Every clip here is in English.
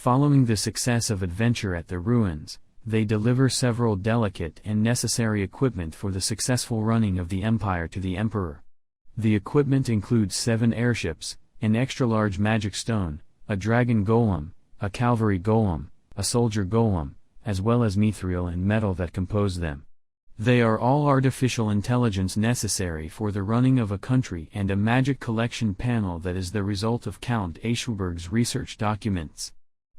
Following the success of adventure at the ruins, they deliver several delicate and necessary equipment for the successful running of the empire to the emperor. The equipment includes 7 airships, an extra-large magic stone, a dragon golem, a cavalry golem, a soldier golem, as well as mithril and metal that compose them. They are all artificial intelligence necessary for the running of a country and a magic collection panel that is the result of Count Aschelberg's research documents.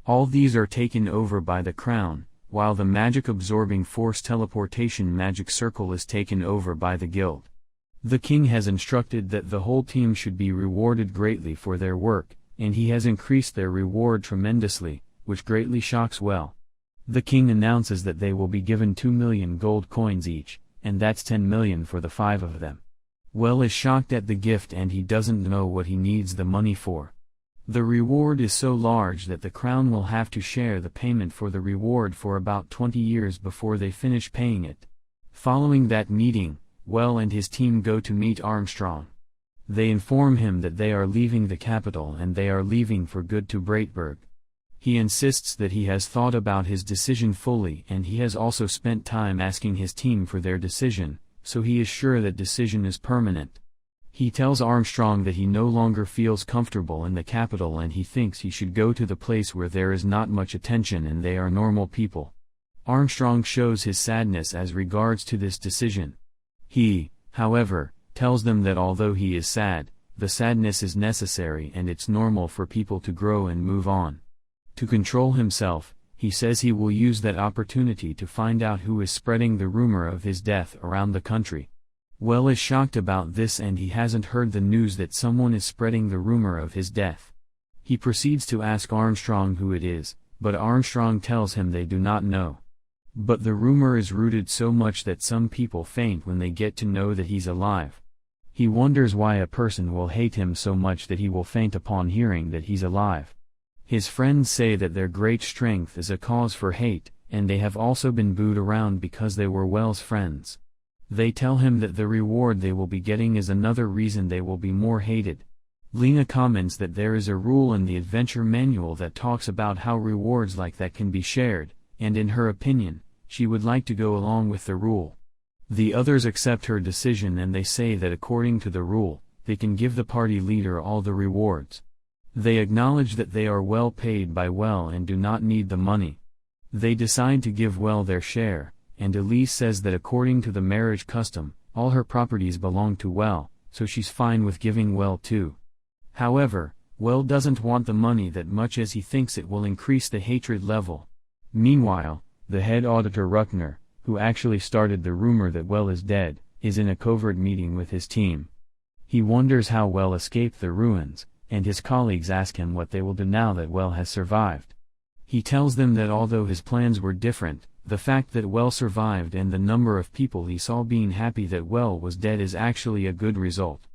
All these are taken over by the crown, while the magic-absorbing force teleportation magic circle is taken over by the guild. The king has instructed that the whole team should be rewarded greatly for their work, and he has increased their reward tremendously, which greatly shocks Well. The king announces that they will be given 2 million gold coins each, and that's 10 million for the 5 of them. Well is shocked at the gift and he doesn't know what he needs the money for. The reward is so large that the crown will have to share the payment for the reward for about 20 years before they finish paying it. Following that meeting, Well and his team go to meet Armstrong. They inform him that they are leaving the capital and they are leaving for good to Breitberg. He insists that he has thought about his decision fully and he has also spent time asking his team for their decision, so he is sure that decision is permanent. He tells Armstrong that he no longer feels comfortable in the capital and he thinks he should go to the place where there is not much attention and they are normal people. Armstrong shows his sadness as regards to this decision. He, however, tells them that although he is sad, the sadness is necessary and it's normal for people to grow and move on. To control himself, he says he will use that opportunity to find out who is spreading the rumor of his death around the country. Well is shocked about this and he hasn't heard the news that someone is spreading the rumor of his death. He proceeds to ask Armstrong who it is, but Armstrong tells him they do not know. But the rumor is rooted so much that some people faint when they get to know that he's alive. He wonders why a person will hate him so much that he will faint upon hearing that he's alive. His friends say that their great strength is a cause for hate, and they have also been booed around because they were Well's friends. They tell him that the reward they will be getting is another reason they will be more hated. Lena comments that there is a rule in the adventure manual that talks about how rewards like that can be shared, and in her opinion, she would like to go along with the rule. The others accept her decision and they say that according to the rule, they can give the party leader all the rewards. They acknowledge that they are well paid by Well and do not need the money. They decide to give Well their share, and Elise says that according to the marriage custom, all her properties belong to Well, so she's fine with giving Well too. However, Well doesn't want the money that much as he thinks it will increase the hatred level. Meanwhile, the head auditor Ruckner, who actually started the rumor that Well is dead, is in a covert meeting with his team. He wonders how Well escaped the ruins, and his colleagues ask him what they will do now that Well has survived. He tells them that although his plans were different, the fact that Well survived and the number of people he saw being happy that Well was dead is actually a good result.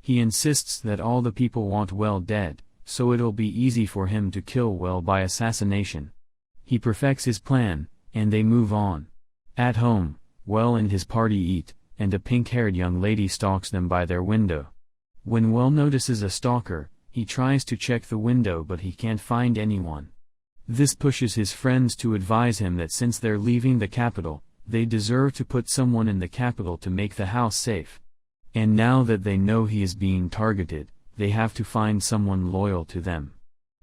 He insists that all the people want Well dead, so it'll be easy for him to kill Well by assassination. He perfects his plan, and they move on. At home, Well and his party eat, and a pink-haired young lady stalks them by their window. When Well notices a stalker, he tries to check the window but he can't find anyone. This pushes his friends to advise him that since they're leaving the capital, they deserve to put someone in the capital to make the house safe. And now that they know he is being targeted, they have to find someone loyal to them.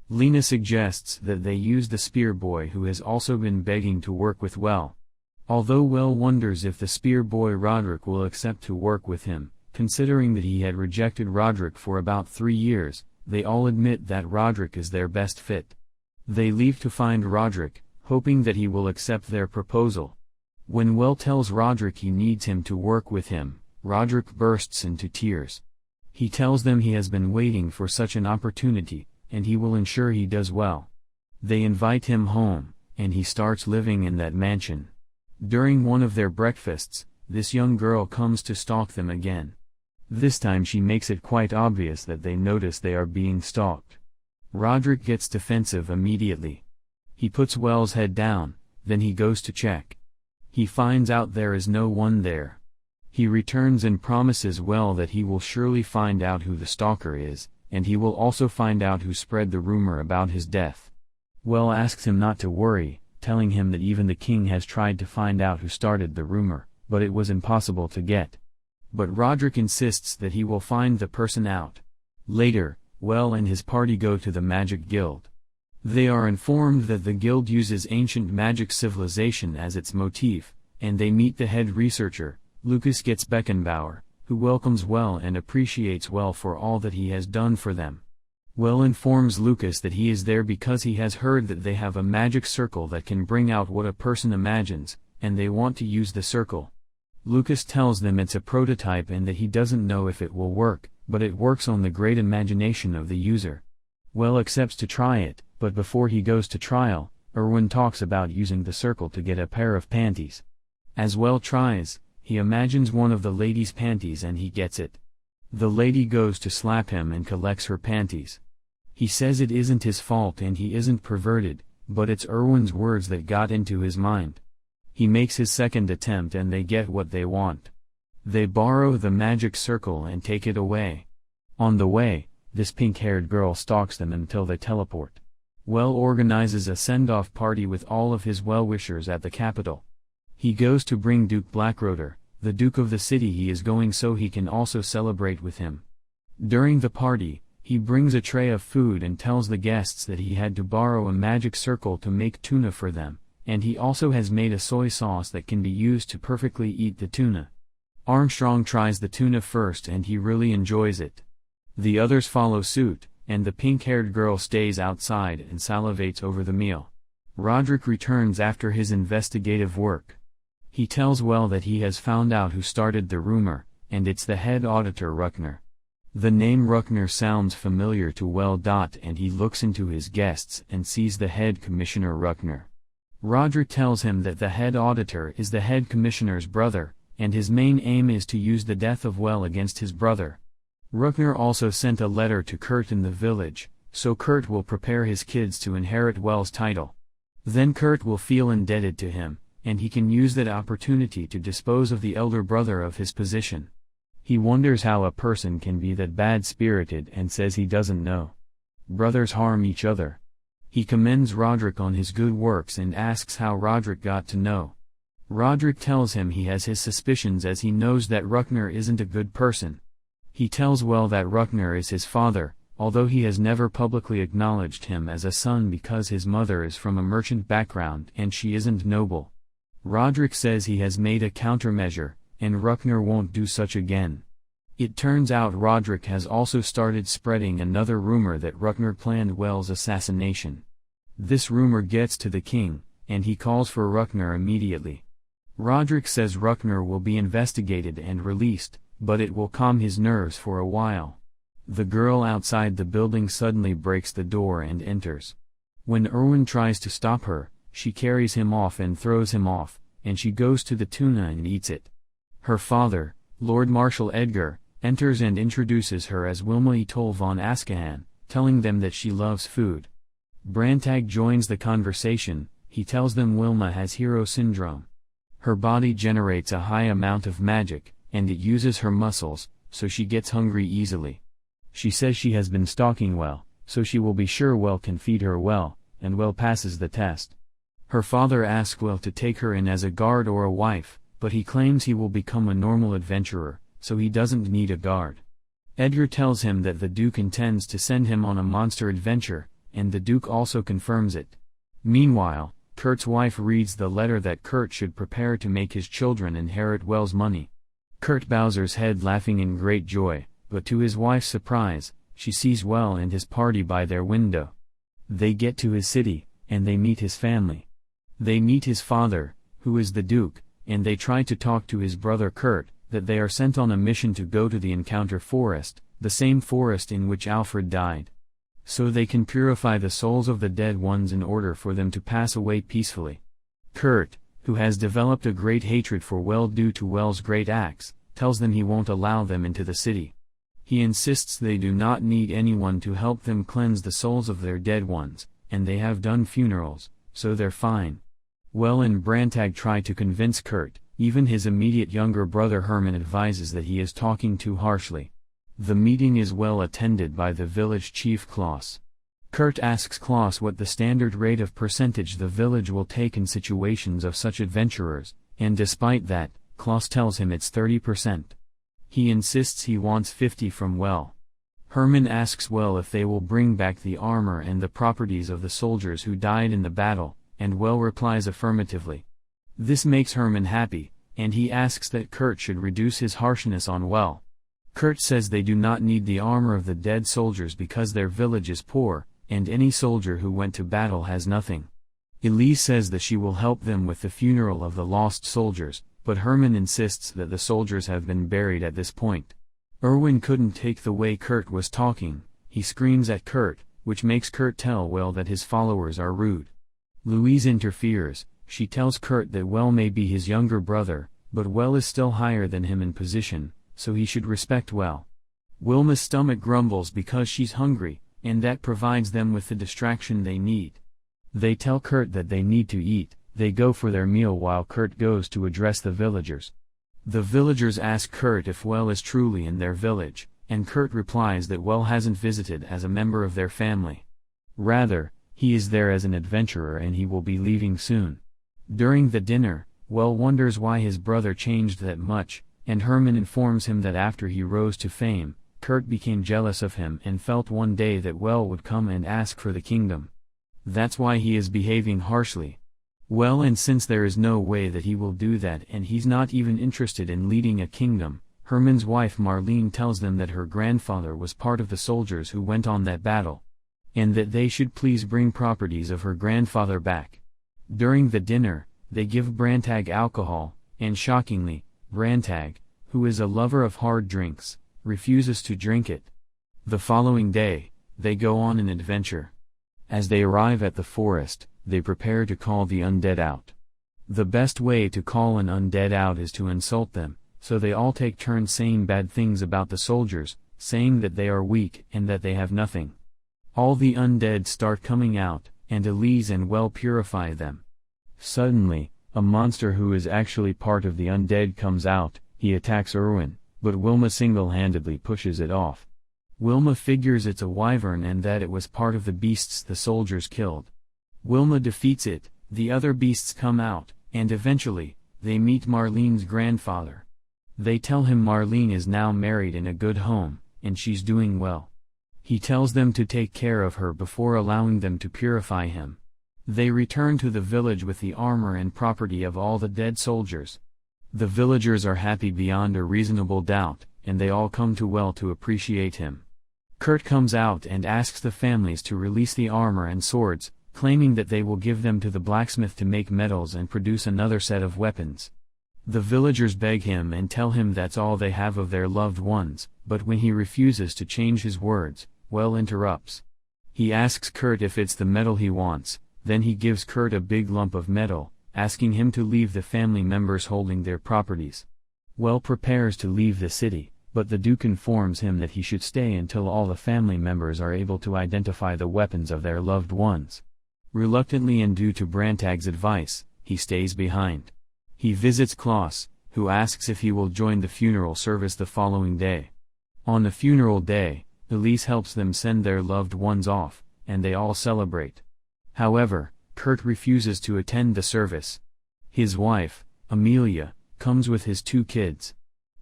Lena suggests that they use the spear boy who has also been begging to work with Well. Although Well wonders if the spear boy Roderick will accept to work with him, considering that he had rejected Roderick for about 3 years, they all admit that Roderick is their best fit. They leave to find Roderick, hoping that he will accept their proposal. When Well tells Roderick he needs him to work with him, Roderick bursts into tears. He tells them he has been waiting for such an opportunity, and he will ensure he does well. They invite him home, and he starts living in that mansion. During one of their breakfasts, this young girl comes to stalk them again. This time she makes it quite obvious that they notice they are being stalked. Roderick gets defensive immediately. He puts Well's head down, then he goes to check. He finds out there is no one there. He returns and promises Well that he will surely find out who the stalker is, and he will also find out who spread the rumor about his death. Well asks him not to worry, telling him that even the king has tried to find out who started the rumor, but it was impossible to get. But Roderick insists that he will find the person out. Later, Well and his party go to the Magic Guild. They are informed that the guild uses ancient magic civilization as its motif, and they meet the head researcher, Lucas Beckenbauer, who welcomes Well and appreciates Well for all that he has done for them. Well informs Lucas that he is there because he has heard that they have a magic circle that can bring out what a person imagines, and they want to use the circle. Lucas tells them it's a prototype and that he doesn't know if it will work, but it works on the great imagination of the user. Well accepts to try it, but before he goes to trial, Erwin talks about using the circle to get a pair of panties. As Well tries, he imagines one of the lady's panties and he gets it. The lady goes to slap him and collects her panties. He says it isn't his fault and he isn't perverted, but it's Erwin's words that got into his mind. He makes his second attempt and they get what they want. They borrow the magic circle and take it away. On the way, this pink-haired girl stalks them until they teleport. Well organizes a send-off party with all of his well-wishers at the capital. He goes to bring Duke Blackroder, the Duke of the city he is going, so he can also celebrate with him. During the party, he brings a tray of food and tells the guests that he had to borrow a magic circle to make tuna for them, and he also has made a soy sauce that can be used to perfectly eat the tuna. Armstrong tries the tuna first and he really enjoys it. The others follow suit, and the pink-haired girl stays outside and salivates over the meal. Roderick returns after his investigative work. He tells Well that he has found out who started the rumor, and it's the head auditor Ruckner. The name Ruckner sounds familiar to Well. And he looks into his guests and sees the head commissioner Ruckner. Roderick tells him that the head auditor is the head commissioner's brother, and his main aim is to use the death of Well against his brother. Ruckner also sent a letter to Kurt in the village, so Kurt will prepare his kids to inherit Well's title. Then Kurt will feel indebted to him, and he can use that opportunity to dispose of the elder brother of his position. He wonders how a person can be that bad-spirited and says he doesn't know. Brothers harm each other. He commends Roderick on his good works and asks how Roderick got to know. Roderick tells him he has his suspicions as he knows that Ruckner isn't a good person. He tells Well that Ruckner is his father, although he has never publicly acknowledged him as a son because his mother is from a merchant background and she isn't noble. Roderick says he has made a countermeasure, and Ruckner won't do such again. It turns out Roderick has also started spreading another rumor that Ruckner planned Well's assassination. This rumor gets to the king, and he calls for Ruckner immediately. Roderick says Ruckner will be investigated and released, but it will calm his nerves for a while. The girl outside the building suddenly breaks the door and enters. When Erwin tries to stop her, she carries him off and throws him off, and she goes to the tuna and eats it. Her father, Lord Marshal Edgar, enters and introduces her as Wilma Etoll von Ascahan, telling them that she loves food. Brantag joins the conversation. He tells them Wilma has hero syndrome. Her body generates a high amount of magic, and it uses her muscles, so she gets hungry easily. She says she has been stalking Well, so she will be sure Well can feed her well, and Well passes the test. Her father asks Well to take her in as a guard or a wife, but he claims he will become a normal adventurer, so he doesn't need a guard. Edgar tells him that the Duke intends to send him on a monster adventure, and the Duke also confirms it. Meanwhile, Kurt's wife reads the letter that Kurt should prepare to make his children inherit Well's money. Kurt bows his head laughing in great joy, but to his wife's surprise, she sees Well and his party by their window. They get to his city, and they meet his family. They meet his father, who is the Duke, and they try to talk to his brother Kurt, that they are sent on a mission to go to the Encounter Forest, the same forest in which Alfred died. So they can purify the souls of the dead ones in order for them to pass away peacefully. Kurt, who has developed a great hatred for Well due to Well's great acts, tells them he won't allow them into the city. He insists they do not need anyone to help them cleanse the souls of their dead ones, and they have done funerals, so they're fine. Well and Brantag try to convince Kurt. Even his immediate younger brother Herman advises that he is talking too harshly. The meeting is well attended by the village chief Klaus. Kurt asks Klaus what the standard rate of percentage the village will take in situations of such adventurers, and despite that, Klaus tells him it's 30%. He insists he wants 50 from Well. Hermann asks Well if they will bring back the armor and the properties of the soldiers who died in the battle, and Well replies affirmatively. This makes Hermann happy, and he asks that Kurt should reduce his harshness on Well. Kurt says they do not need the armor of the dead soldiers because their village is poor, and any soldier who went to battle has nothing. Elise says that she will help them with the funeral of the lost soldiers, but Hermann insists that the soldiers have been buried at this point. Erwin couldn't take the way Kurt was talking. He screams at Kurt, which makes Kurt tell Well that his followers are rude. Louise interferes. She tells Kurt that Well may be his younger brother, but Well is still higher than him in position, so he should respect Well. Wilma's stomach grumbles because she's hungry, and that provides them with the distraction they need. They tell Kurt that they need to eat. They go for their meal while Kurt goes to address the villagers. The villagers ask Kurt if Well is truly in their village, and Kurt replies that Well hasn't visited as a member of their family. Rather, he is there as an adventurer and he will be leaving soon. During the dinner, Well wonders why his brother changed that much, and Hermann informs him that after he rose to fame, Kurt became jealous of him and felt one day that Well would come and ask for the kingdom. That's why he is behaving harshly. Well, and since there is no way that he will do that and he's not even interested in leading a kingdom, Hermann's wife Marlene tells them that her grandfather was part of the soldiers who went on that battle, and that they should please bring properties of her grandfather back. During the dinner, they give Brantag alcohol, and shockingly, Brantag, who is a lover of hard drinks, refuses to drink it. The following day, they go on an adventure. As they arrive at the forest, they prepare to call the undead out. The best way to call an undead out is to insult them, so they all take turns saying bad things about the soldiers, saying that they are weak and that they have nothing. All the undead start coming out, and Elise and Well purify them. Suddenly, a monster who is actually part of the undead comes out. He attacks Erwin, but Wilma single-handedly pushes it off. Wilma figures it's a wyvern and that it was part of the beasts the soldiers killed. Wilma defeats it, the other beasts come out, and eventually, they meet Marlene's grandfather. They tell him Marlene is now married in a good home, and she's doing well. He tells them to take care of her before allowing them to purify him. They return to the village with the armor and property of all the dead soldiers. The villagers are happy beyond a reasonable doubt, and they all come to Well to appreciate him. Kurt comes out and asks the families to release the armor and swords, claiming that they will give them to the blacksmith to make metals and produce another set of weapons. The villagers beg him and tell him that's all they have of their loved ones, but when he refuses to change his words, Well interrupts. He asks Kurt if it's the metal he wants, then he gives Kurt a big lump of metal, asking him to leave the family members holding their properties. Well prepares to leave the city, but the Duke informs him that he should stay until all the family members are able to identify the weapons of their loved ones. Reluctantly and due to Brantag's advice, he stays behind. He visits Klaus, who asks if he will join the funeral service the following day. On the funeral day, Elise helps them send their loved ones off, and they all celebrate. However, Kurt refuses to attend the service. His wife, Amelia, comes with his 2 kids.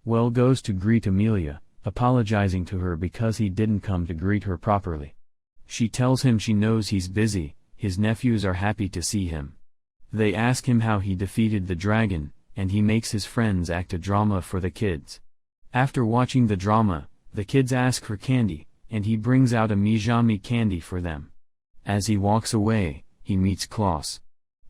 Well goes to greet Amelia, apologizing to her because he didn't come to greet her properly. She tells him she knows he's busy. His nephews are happy to see him. They ask him how he defeated the dragon, and he makes his friends act a drama for the kids. After watching the drama, the kids ask for candy, and he brings out a Mijami candy for them. As he walks away, he meets Klaus.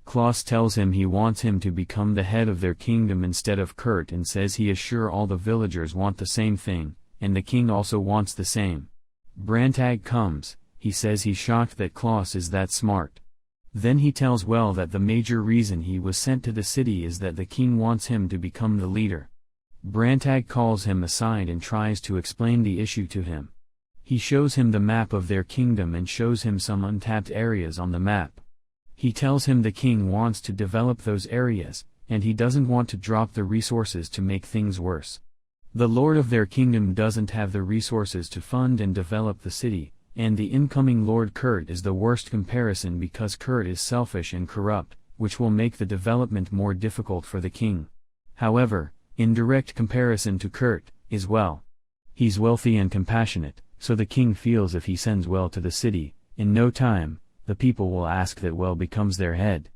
Klaus tells him he wants him to become the head of their kingdom instead of Kurt and says he is sure all the villagers want the same thing, and the king also wants the same. Brantag comes. He says he's shocked that Klaus is that smart. Then he tells Well that the major reason he was sent to the city is that the king wants him to become the leader. Brantag calls him aside and tries to explain the issue to him. He shows him the map of their kingdom and shows him some untapped areas on the map. He tells him the king wants to develop those areas, and he doesn't want to drop the resources to make things worse. The lord of their kingdom doesn't have the resources to fund and develop the city, and the incoming Lord Kurt is the worst comparison because Kurt is selfish and corrupt, which will make the development more difficult for the king. However, in direct comparison to Kurt, is Well. He's wealthy and compassionate, so the king feels if he sends Well to the city, in no time, the people will ask that Well becomes their head.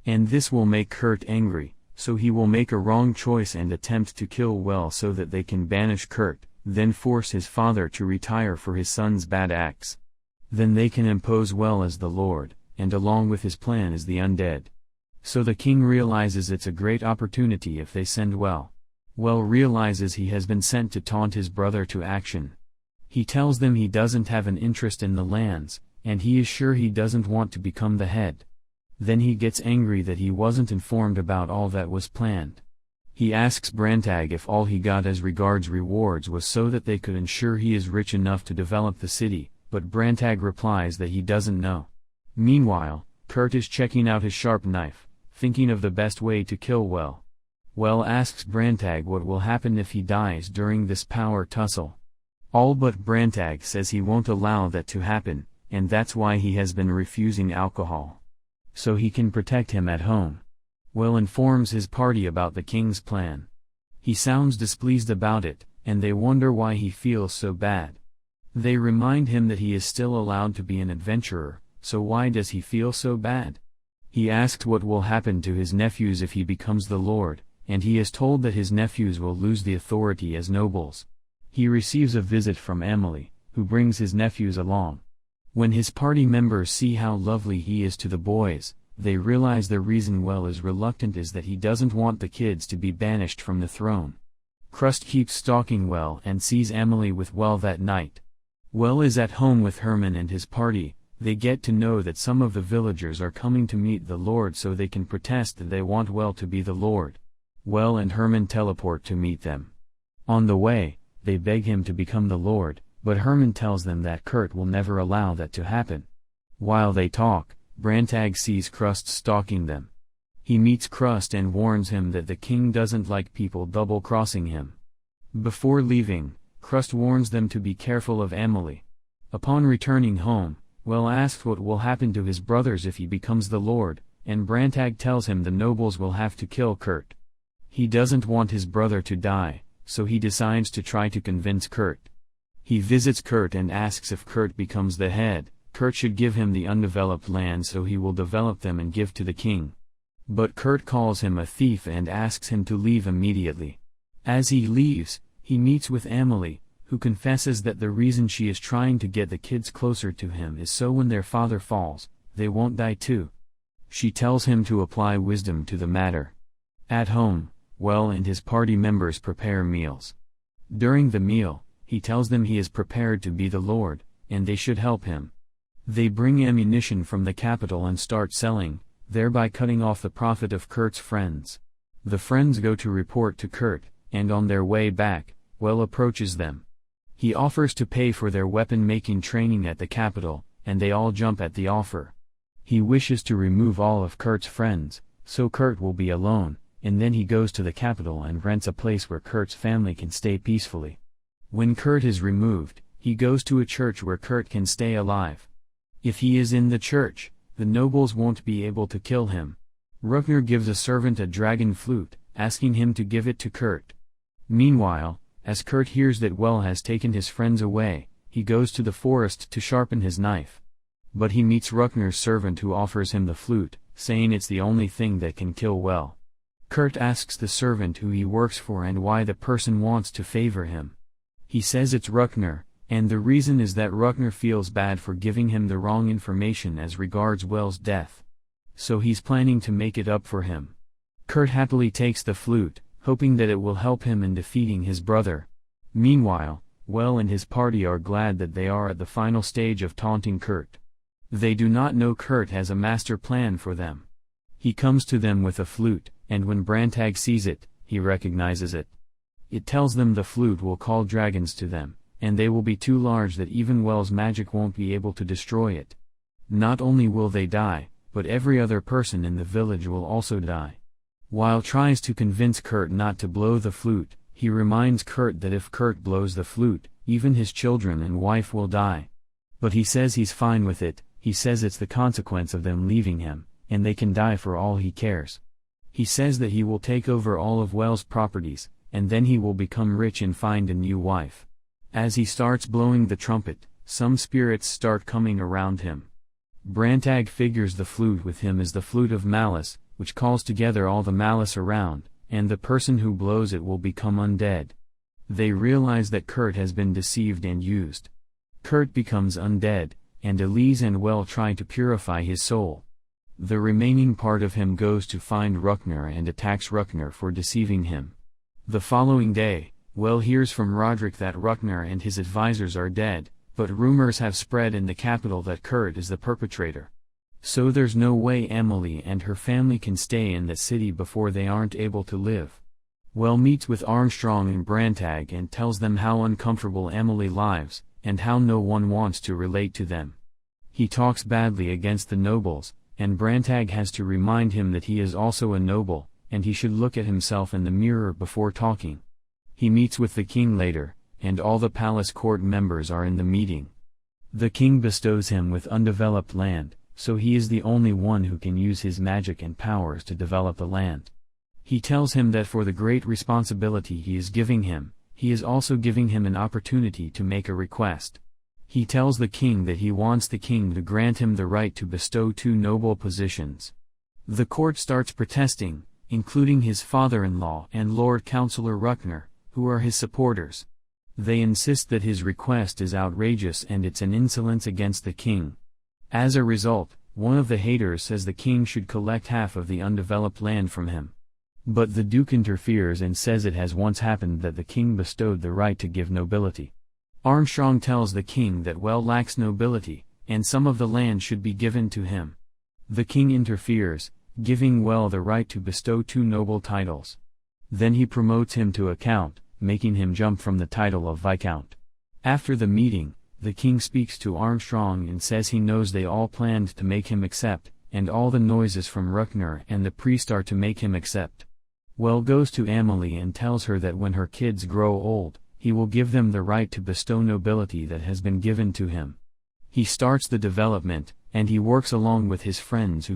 And this will make Kurt angry, so he will make a wrong choice and attempt to kill Well so that they can banish Kurt, then force his father to retire for his son's bad acts. Then they can impose Well as the Lord, and along with his plan is the undead. So the king realizes it's a great opportunity if they send Well. Well realizes he has been sent to taunt his brother to action. He tells them he doesn't have an interest in the lands, and he is sure he doesn't want to become the head. Then he gets angry that he wasn't informed about all that was planned. He asks Brantag if all he got as regards rewards was so that they could ensure he is rich enough to develop the city, but Brantag replies that he doesn't know. Meanwhile, Kurt is checking out his sharp knife, thinking of the best way to kill Well. Well asks Brantag what will happen if he dies during this power tussle. All but Brantag says he won't allow that to happen, and that's why he has been refusing alcohol. So he can protect him at home. Well informs his party about the king's plan. He sounds displeased about it, and they wonder why he feels so bad. They remind him that he is still allowed to be an adventurer, so why does he feel so bad? He asks what will happen to his nephews if he becomes the Lord, and he is told that his nephews will lose the authority as nobles. He receives a visit from Emily, who brings his nephews along. When his party members see how lovely he is to the boys, they realize the reason Well is reluctant is that he doesn't want the kids to be banished from the throne. Crust keeps stalking Well and sees Emily with Well that night. Well is at home with Herman and his party. They get to know that some of the villagers are coming to meet the Lord so they can protest that they want Well to be the Lord. Well and Herman teleport to meet them. On the way, they beg him to become the Lord, but Herman tells them that Kurt will never allow that to happen. While they talk, Brantag sees Crust stalking them. He meets Crust and warns him that the king doesn't like people double-crossing him. Before leaving, Crust warns them to be careful of Emily. Upon returning home, Well asks what will happen to his brothers if he becomes the Lord, and Brantag tells him the nobles will have to kill Kurt. He doesn't want his brother to die, so he decides to try to convince Kurt. He visits Kurt and asks if Kurt becomes the head, Kurt should give him the undeveloped land so he will develop them and give to the king. But Kurt calls him a thief and asks him to leave immediately. As he leaves, he meets with Emily, who confesses that the reason she is trying to get the kids closer to him is so when their father falls, they won't die too. She tells him to apply wisdom to the matter. At home, Well and his party members prepare meals. During the meal, he tells them he is prepared to be the Lord, and they should help him. They bring ammunition from the capital and start selling, thereby cutting off the profit of Kurt's friends. The friends go to report to Kurt, and on their way back, Well approaches them. He offers to pay for their weapon-making training at the capital, and they all jump at the offer. He wishes to remove all of Kurt's friends, so Kurt will be alone, and then he goes to the capital and rents a place where Kurt's family can stay peacefully. When Kurt is removed, he goes to a church where Kurt can stay alive. If he is in the church, the nobles won't be able to kill him. Rukner gives a servant a dragon flute, asking him to give it to Kurt. Meanwhile, as Kurt hears that Well has taken his friends away, he goes to the forest to sharpen his knife. But he meets Rukner's servant who offers him the flute, saying it's the only thing that can kill Well. Kurt asks the servant who he works for and why the person wants to favor him. He says it's Rukner, and the reason is that Rukner feels bad for giving him the wrong information as regards Well's death. So he's planning to make it up for him. Kurt happily takes the flute, hoping that it will help him in defeating his brother. Meanwhile, Well and his party are glad that they are at the final stage of taunting Kurt. They do not know Kurt has a master plan for them. He comes to them with a flute, and when Brantag sees it, he recognizes it. It tells them the flute will call dragons to them, and they will be too large that even Well's magic won't be able to destroy it. Not only will they die, but every other person in the village will also die. While tries to convince Kurt not to blow the flute, he reminds Kurt that if Kurt blows the flute, even his children and wife will die. But he says he's fine with it. He says it's the consequence of them leaving him, and they can die for all he cares. He says that he will take over all of Well's properties, and then he will become rich and find a new wife. As he starts blowing the trumpet, some spirits start coming around him. Brantag figures the flute with him is the flute of malice, which calls together all the malice around, and the person who blows it will become undead. They realize that Kurt has been deceived and used. Kurt becomes undead, and Elise and Well try to purify his soul. The remaining part of him goes to find Ruckner and attacks Ruckner for deceiving him. The following day, Well hears from Roderick that Ruckner and his advisors are dead, but rumors have spread in the capital that Kurt is the perpetrator. So there's no way Emily and her family can stay in the city before they aren't able to live. Well meets with Armstrong and Brantag and tells them how uncomfortable Emily lives, and how no one wants to relate to them. He talks badly against the nobles, and Brantag has to remind him that he is also a noble, and he should look at himself in the mirror before talking. He meets with the king later, and all the palace court members are in the meeting. The king bestows him with undeveloped land, so he is the only one who can use his magic and powers to develop the land. He tells him that for the great responsibility he is giving him, he is also giving him an opportunity to make a request. He tells the king that he wants the king to grant him the right to bestow 2 noble positions. The court starts protesting, including his father-in-law and Lord Councillor Ruckner, who are his supporters. They insist that his request is outrageous and it's an insolence against the king. As a result, one of the haters says the king should collect half of the undeveloped land from him. But the Duke interferes and says it has once happened that the king bestowed the right to give nobility. Armstrong tells the king that Well lacks nobility, and some of the land should be given to him. The king interferes, giving Well the right to bestow 2 noble titles. Then he promotes him to a count, making him jump from the title of Viscount. After the meeting, the king speaks to Armstrong and says he knows they all planned to make him accept, and all the noises from Ruckner and the priest are to make him accept. Well goes to Emily and tells her that when her kids grow old, he will give them the right to bestow nobility that has been given to him. He starts the development, and he works along with his friends who